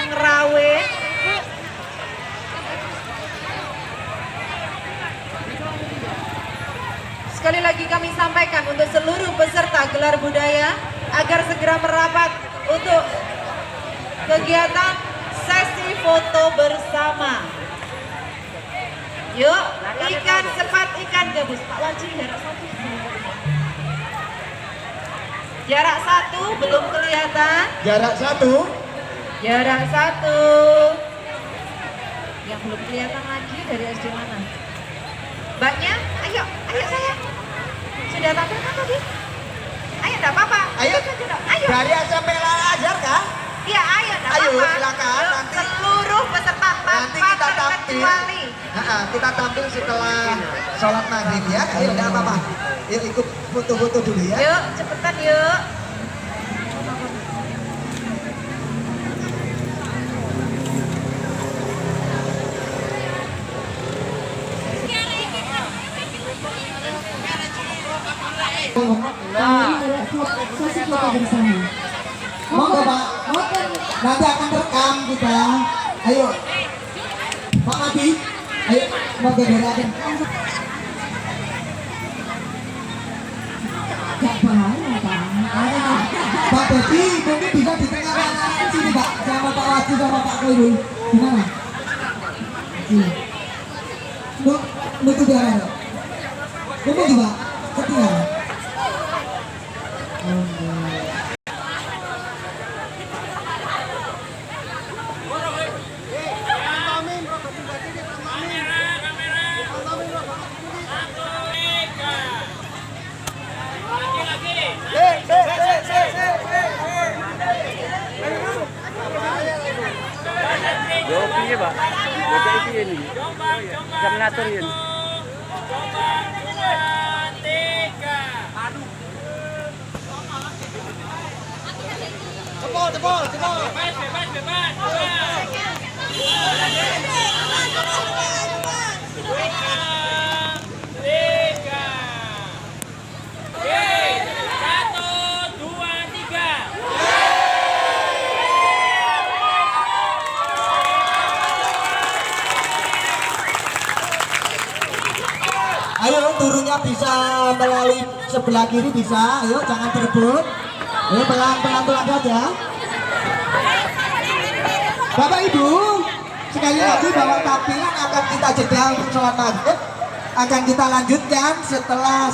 Kang Rawe. Sekali lagi kami sampaikan untuk seluruh peserta gelar budaya agar segera merapat untuk kegiatan sesi foto bersama. Yuk, ikan cepat ikan gabus. Pak Waji, jarak satu. Jarak satu belum kelihatan. Jarak satu. Jarak satu. Yang belum kelihatan lagi dari SD mana? Mbaknya, ayo saya. Sudah tampil kan tadi? Ayo, enggak apa-apa. Ayo. Ayo. Dari SMP Ajar kah? Iya, ayo, enggak Ayo, apa-apa. silakan. Yuk, Nanti seluruh peserta nanti tanpa kita tampil. terkecuali. Kita tampil setelah sholat maghrib ya. Ayo, enggak apa-apa. Yuk ikut foto-foto dulu ya. Yuk, cepetan yuk. Sesi foto bersama. Monggo Pak. Nanti akan rekam kita. Ayo. Pak Madi. Ayo. Monggo berakan. Gak bahaya Pak. Pak Dedi mungkin bisa di tengah kanan sini Pak. Sama Pak Wati sama Pak Koirul. Gimana? Iya. Nutup darah. Mungkin juga. Ketinggalan. Piye, Pak? Bocah piye ini? Jam ngatur yen. Jebol. Ayo turunnya bisa melalui sebelah kiri bisa, ayo jangan berebut. Ayo pelan-pelan saja. Bapak Ibu, sekali lagi bahwa tampilan akan kita jeda untuk sholat maghrib, akan kita lanjutkan setelah